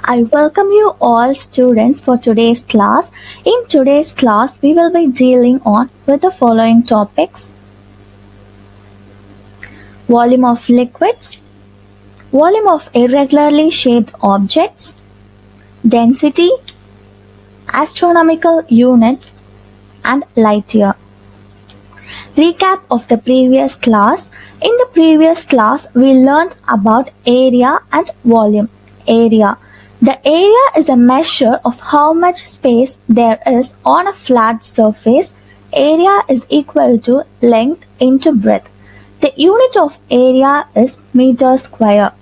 I welcome you all students for today's class. In today's class, we will be dealing on with the following topics: volume of liquids, volume of irregularly shaped objects, density, astronomical unit, and light year. Recap of the previous class. In the previous class, we learned about area and volume. Area. The area is a measure of how much space there is on a flat surface. Area is equal to length into breadth. The unit of area is meter square.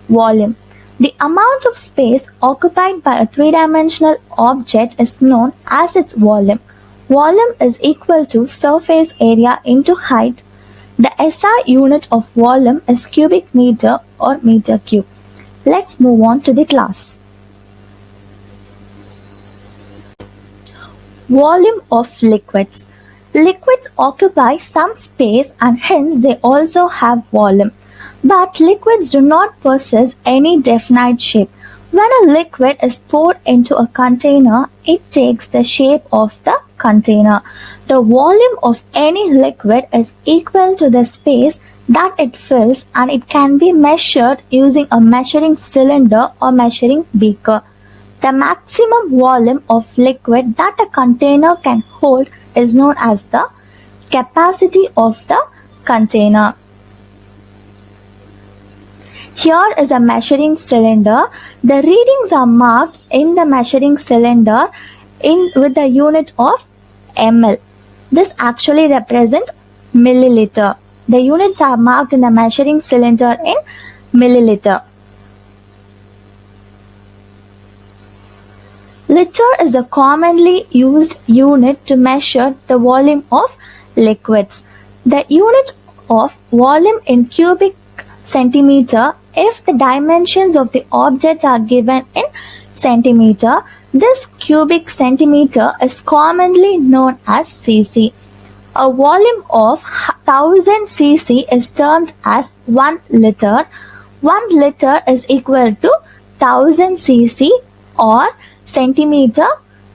Volume. The amount of space occupied by a three-dimensional object is known as its volume. Volume is equal to surface area into height. The SI unit of volume is cubic meter or meter cube. Let's move on to the class. Volume of liquids. Liquids occupy some space and hence they also have volume. But liquids do not possess any definite shape. When a liquid is poured into a container, it takes the shape of the container. The volume of any liquid is equal to the space that it fills, and it can be measured using a measuring cylinder or measuring beaker. The maximum volume of liquid that a container can hold is known as the capacity of the container. Here is a measuring cylinder. The readings are marked in the measuring cylinder with the unit of ml. This actually represents milliliter. The units are marked in the measuring cylinder in milliliter. Liter is a commonly used unit to measure the volume of liquids. The unit of volume in cubic centimeter. If the dimensions of the objects are given in centimeter, this cubic centimeter is commonly known as cc. A volume of 1000 cc is termed as 1 liter. 1 liter is equal to 1000 cc or centimeter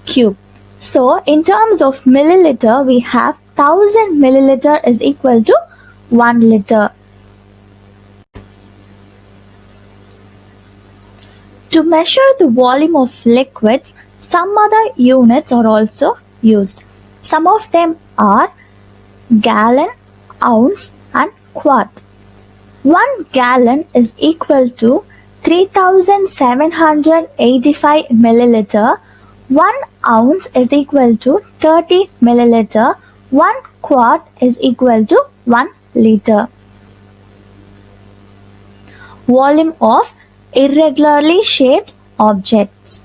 cube. So in terms of milliliter, we have 1000 milliliter is equal to 1 liter. To measure the volume of liquids, some other units are also used. Some of them are gallon, ounce, and quart. 1 gallon is equal to 3785 milliliter. 1 ounce is equal to 30 milliliter. 1 quart is equal to 1 liter. Volume of irregularly shaped objects.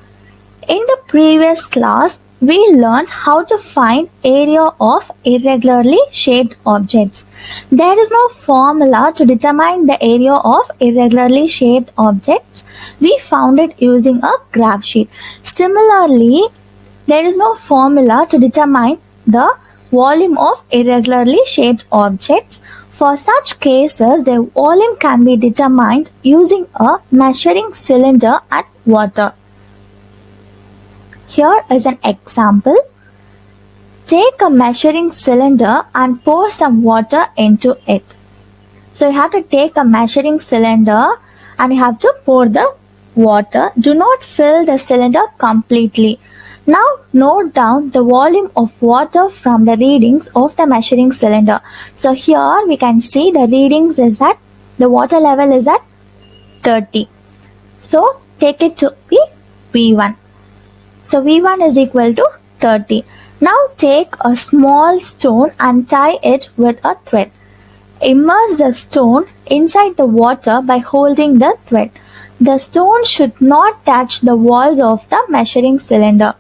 In the previous class, we learned how to find area of irregularly shaped objects. There is no formula to determine the area of irregularly shaped objects. We found it using a graph sheet. Similarly, there is no formula to determine the volume of irregularly shaped objects. For such cases, their volume can be determined using a measuring cylinder and water. Here is an example. Take a measuring cylinder and pour some water into it. So you have to take a measuring cylinder and you have to pour the water. Do not fill the cylinder completely. Now note down the volume of water from the readings of the measuring cylinder. So here we can see the readings is that the water level is at 30. So take it to be V1. So V1 is equal to 30. Now take a small stone and tie it with a thread. Immerse the stone inside the water by holding the thread. The stone should not touch the walls of the measuring cylinder.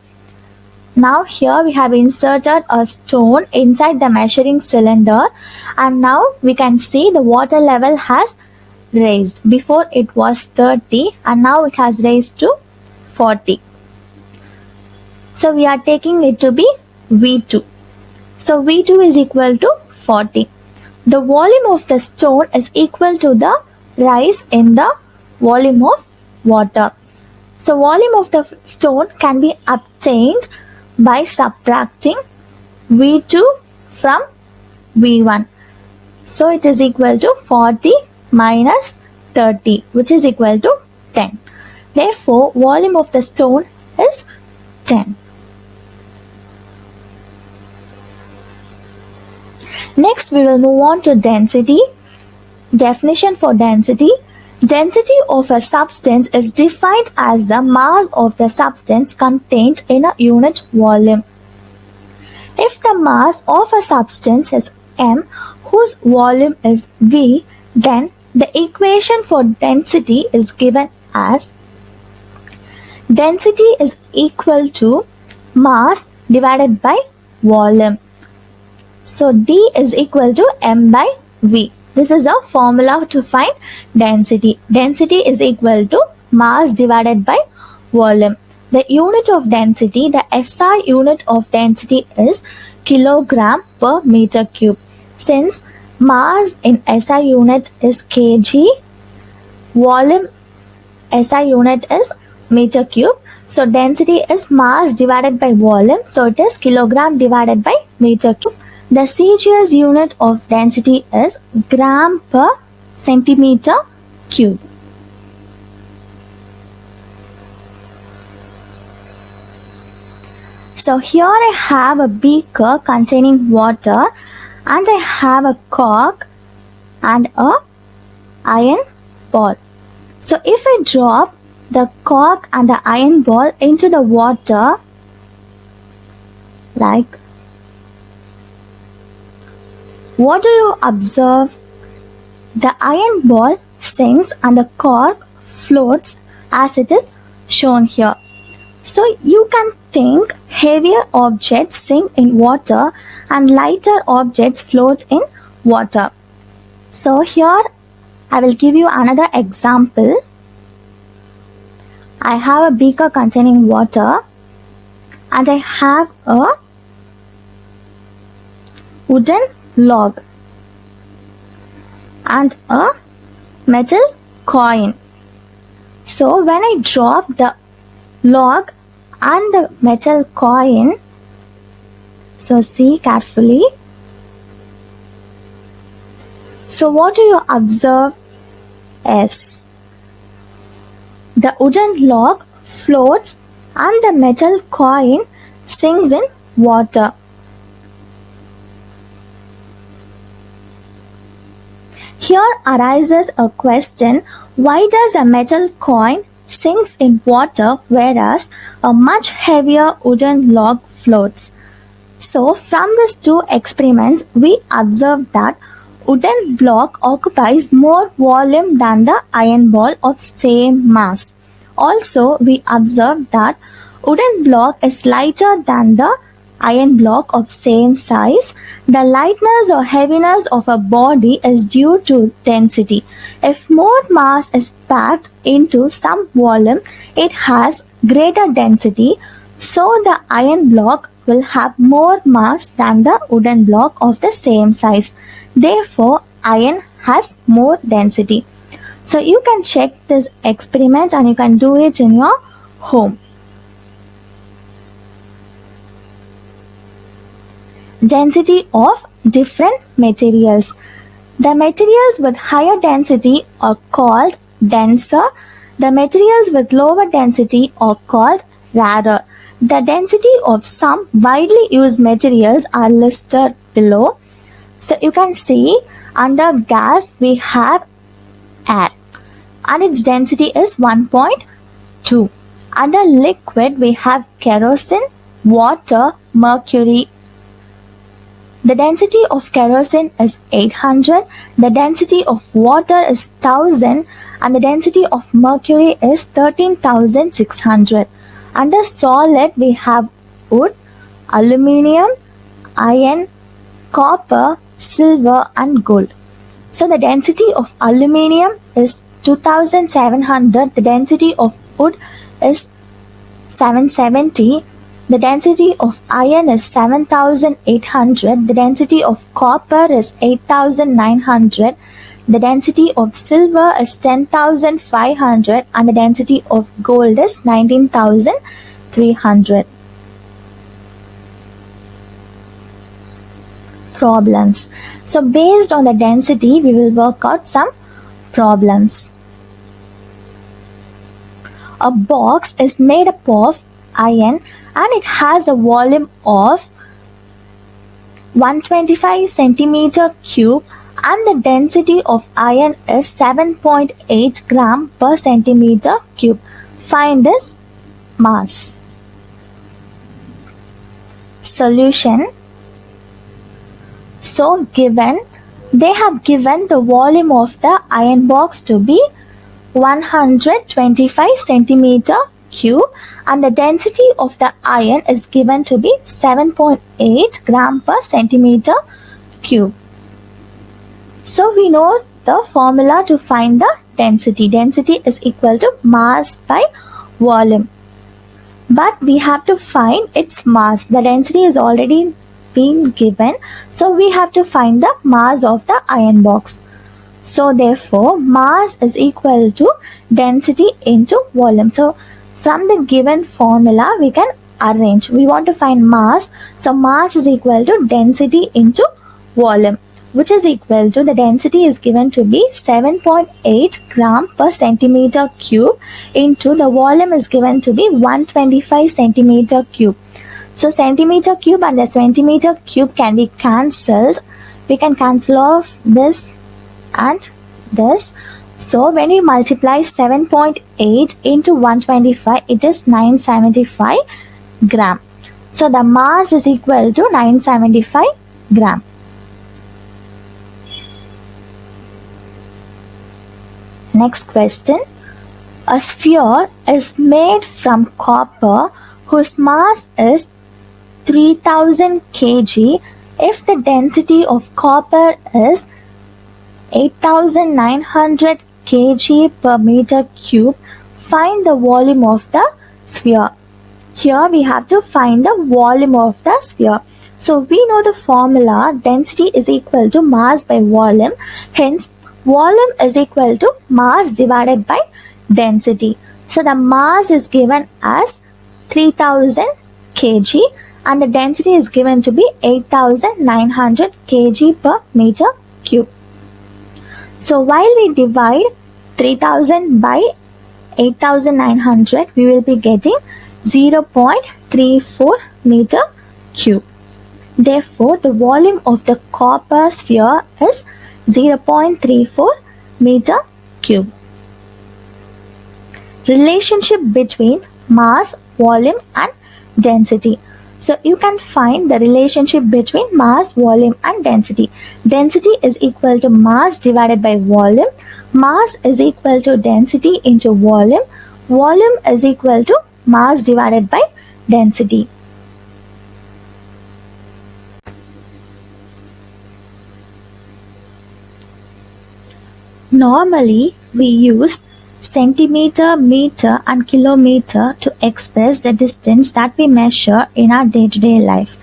Now here we have inserted a stone inside the measuring cylinder, and now we can see the water level has raised. Before it was 30 and now it has raised to 40. So we are taking it to be V2. So V2 is equal to 40. The volume of the stone is equal to the rise in the volume of water. So volume of the stone can be obtained by subtracting V2 from V1. So it is equal to 40 minus 30, which is equal to 10. Therefore, volume of the stone is 10. Next, we will move on to density. Definition for density. Density of a substance is defined as the mass of the substance contained in a unit volume. If the mass of a substance is m, whose volume is v, then the equation for density is given as density is equal to mass divided by volume. So D is equal to m by v. This is a formula to find density. Density is equal to mass divided by volume. The unit of density, the SI unit of density is kilogram per meter cube. Since mass in SI unit is kg, volume SI unit is meter cube. So density is mass divided by volume. So it is kilogram divided by meter cube. The CGS unit of density is gram per centimeter cube. So here I have a beaker containing water and I have a cork and a iron ball. So if I drop the cork and the iron ball into the water like what do you observe? The iron ball sinks and the cork floats as it is shown here. So you can think heavier objects sink in water and lighter objects float in water. So here I will give you another example. I have a beaker containing water and I have a wooden log and a metal coin. So when I drop the log and the metal coin, so see carefully. So what do you observe is the wooden log floats and the metal coin sinks in water. Here arises a question, why does a metal coin sinks in water whereas a much heavier wooden log floats? So from these two experiments, we observed that wooden block occupies more volume than the iron ball of same mass. Also, we observed that wooden block is lighter than the iron block of same size. The lightness or heaviness of a body is due to density. If more mass is packed into some volume, it has greater density. So the iron block will have more mass than the wooden block of the same size. Therefore, iron has more density. So you can check this experiment and you can do it in your home. Density of different materials. The materials with higher density are called denser. The materials with lower density are called rarer. The density of some widely used materials are listed below. So you can see under gas we have air and its density is 1.2. Under liquid we have kerosene, water, mercury. The density of kerosene is 800, the density of water is 1000 and the density of mercury is 13,600. Under solid we have wood, aluminium, iron, copper, silver and gold. So the density of aluminium is 2700, the density of wood is 770, the density of iron is 7800, the density of copper is 8900, the density of silver is 10,500 and the density of gold is 19,300. Problems. So based on the density, we will work out some problems. A box is made up of iron and it has a volume of 125 centimeter cube and the density of iron is 7.8 gram per centimeter cube. Find its mass. Solution. So they have given the volume of the iron box to be 125 centimeter cube and the density of the iron is given to be 7.8 gram per centimeter cube. So we know the formula to find the density. Density is equal to mass by volume. But we have to find its mass. The density is already been given. So we have to find the mass of the iron box. So therefore mass is equal to density into volume. So from the given formula we can arrange. We want to find mass. So mass is equal to density into volume, which is equal to the density is given to be 7.8 gram per centimeter cube into the volume is given to be 125 centimeter cube. So centimeter cube and the centimeter cube can be cancelled. We can cancel off this and this. So when we multiply 7.8 into 125, it is 975 gram. So the mass is equal to 975 gram. Next question. A sphere is made from copper whose mass is 3000 kg if the density of copper is 8900 kg per meter cube. Find the volume of the sphere. Here we have to find the volume of the sphere. So we know the formula density is equal to mass by volume. Hence volume is equal to mass divided by density. So the mass is given as 3000 kg and the density is given to be 8900 kg per meter cube. So while we divide 3000 by 8900, we will be getting 0.34 meter cube. Therefore, the volume of the copper sphere is 0.34 meter cube. Relationship between mass, volume and density. So you can find the relationship between mass, volume and density. Density is equal to mass divided by volume. Mass is equal to density into volume. Volume is equal to mass divided by density. Normally, we use centimeter, meter and kilometer to express the distance that we measure in our day-to-day life.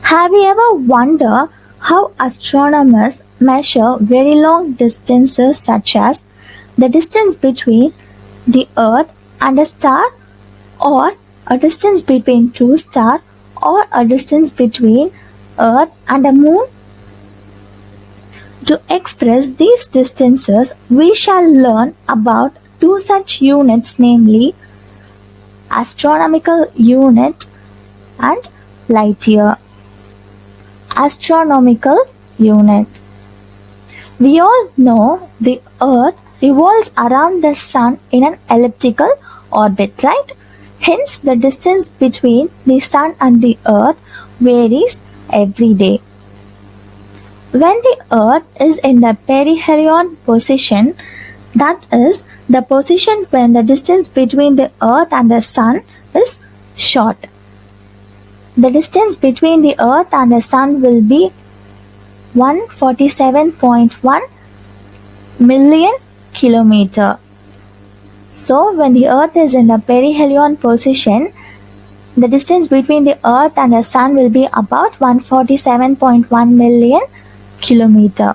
Have you ever wondered how astronomers measure very long distances such as the distance between the Earth and a star, or a distance between two stars, or a distance between Earth and a moon? To express these distances, we shall learn about two such units, namely astronomical unit and light year. Astronomical unit. We all know the Earth revolves around the Sun in an elliptical orbit, right? Hence, the distance between the Sun and the Earth varies every day. When the Earth is in the perihelion position, that is, the position when the distance between the Earth and the Sun is short, the distance between the Earth and the Sun will be 147.1 million kilometer. So when the Earth is in the perihelion position, the distance between the Earth and the Sun will be about 147.1 million kilometer.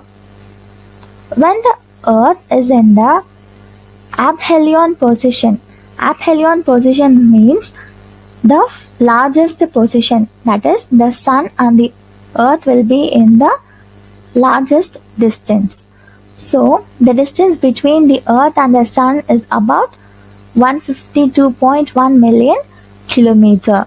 When the Earth is in the aphelion position. Aphelion position means the largest position, that is, the Sun and the Earth will be in the largest distance. So, the distance between the Earth and the Sun is about 152.1 million kilometer.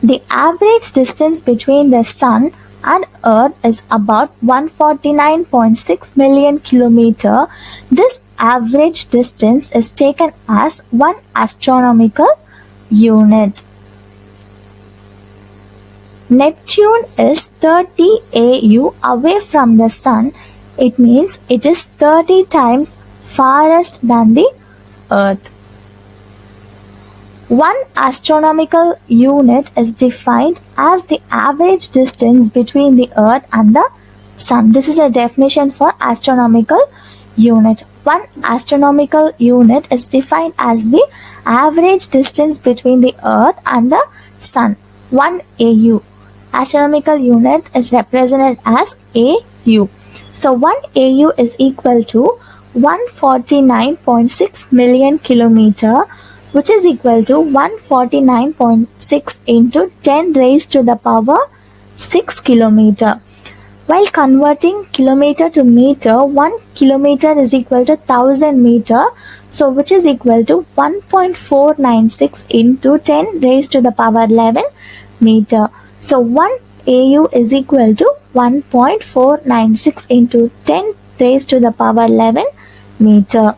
The average distance between the Sun and Earth is about 149.6 million kilometer. This average distance is taken as one astronomical unit. Neptune is 30 AU away from the Sun. It means it is 30 times farthest than the Earth. One astronomical unit is defined as the average distance between the Earth and the Sun. This is a definition for astronomical unit. One astronomical unit is defined as the average distance between the Earth and the Sun. 1 AU. Astronomical unit is represented as AU. So 1 AU is equal to 149.6 million kilometer, which is equal to 149.6 into 10 raised to the power 6 kilometer. While converting kilometer to meter, 1 kilometer is equal to 1000 meter, so which is equal to 1.496 into 10 raised to the power 11 meter. So 1 AU is equal to 1.496 into 10 raised to the power 11 meter.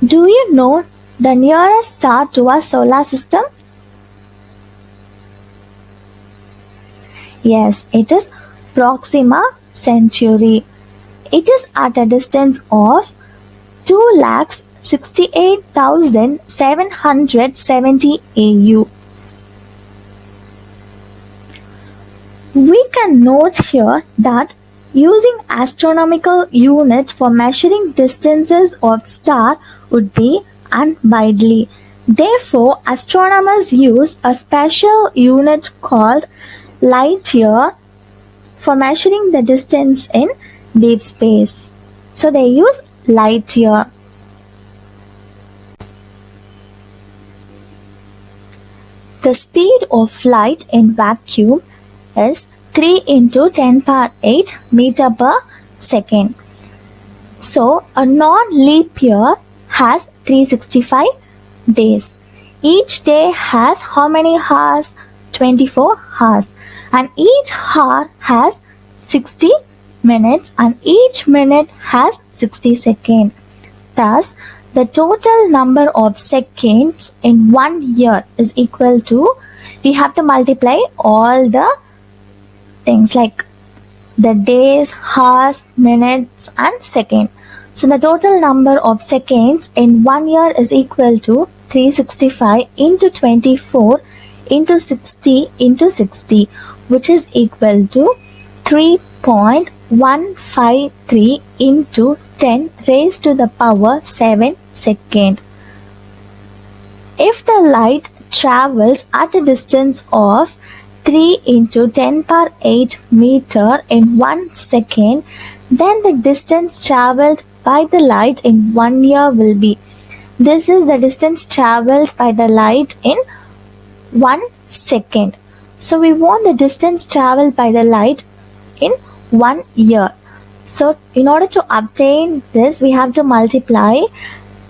Do you know the nearest star to our solar system? Yes, it is Proxima Centauri. It is at a distance of 2,68,770 AU. We can note here that using astronomical unit for measuring distances of stars would be unwieldy. Therefore, astronomers use a special unit called light year for measuring the distance in deep space. So they use light year. The speed of light in vacuum is 3 into 10 power 8 meter per second. So a non-leap year has 365 days. Each day has how many hours? 24 hours. And each hour has 60 minutes and each minute has 60 seconds. Thus, the total number of seconds in 1 year is equal to, we have to multiply all the things like the days, hours, minutes and seconds. So the total number of seconds in 1 year is equal to 365 into 24 into 60 into 60, which is equal to 3.153 into 10 raised to the power 7 second. If the light travels at a distance of 3 into 10 power 8 meter in 1 second, then the distance traveled by the light in 1 year will be. This is the distance traveled by the light in 1 second. So we want the distance traveled by the light in 1 year. So in order to obtain this, we have to multiply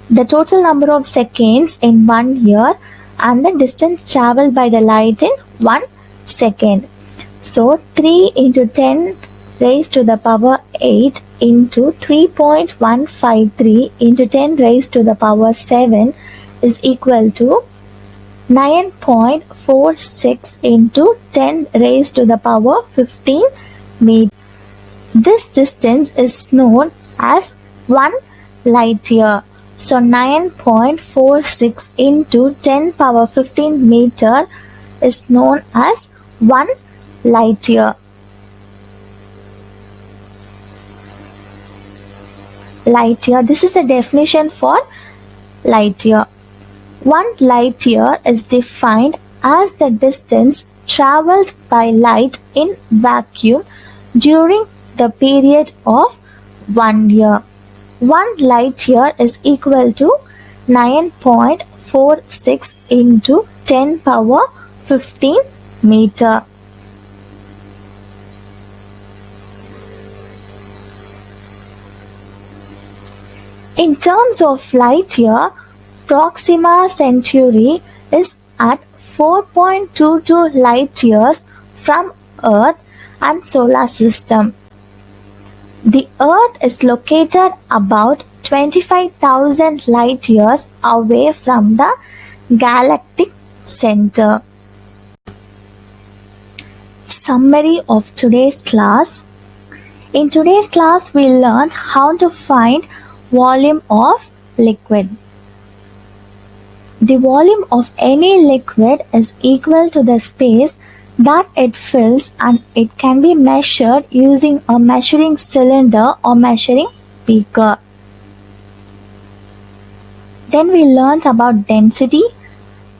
the total number of seconds in 1 year and the distance traveled by the light in 1 second. So 3 into 10 raised to the power 8 into 3.153 into 10 raised to the power 7 is equal to 9.46 into 10 raised to the power 15 meter. This distance is known as 1 light year. So 9.46 into 10 power 15 meter is known as 1 light year. Light year. This is a definition for light year. 1 light year is defined as the distance traveled by light in vacuum during the period of 1 year. 1 light year is equal to 9.46 into 10 power 15 meter. In terms of light year, Proxima Centauri is at 4.22 light years from Earth and solar system. The Earth is located about 25,000 light years away from the galactic center. Summary of today's class. In today's class, we learned how to find volume of liquid. The volume of any liquid is equal to the space that it fills, and it can be measured using a measuring cylinder or measuring beaker. Then we learned about density.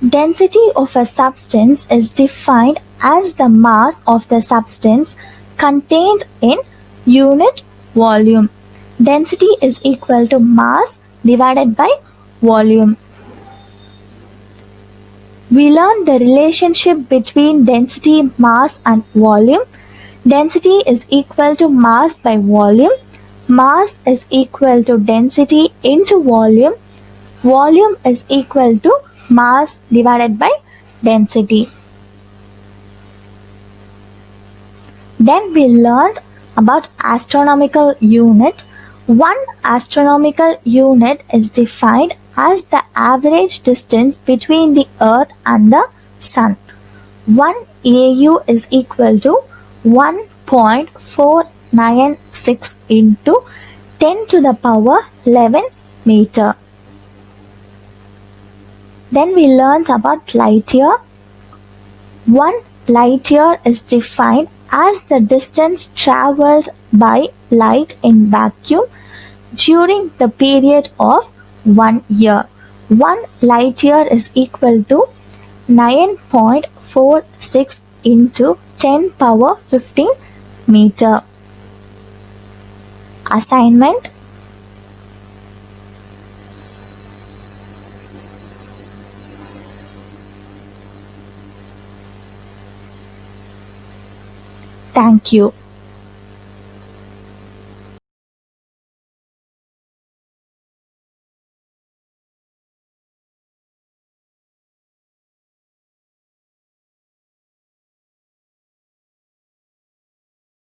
Density of a substance is defined as the mass of the substance contained in unit volume. Density is equal to mass divided by volume. We learned the relationship between density, mass and volume. Density is equal to mass by volume. Mass is equal to density into volume. Volume is equal to mass divided by density. Then we learned about astronomical unit. One astronomical unit is defined as the average distance between the Earth and the Sun. 1 AU is equal to 1.496 into 10 to the power 11 meter. Then we learned about light year. 1 light year is defined as the distance traveled by light in vacuum during the period of 1 year. 1 light year is equal to 9.46 into 10 power 15 meter. Assignment. Thank you.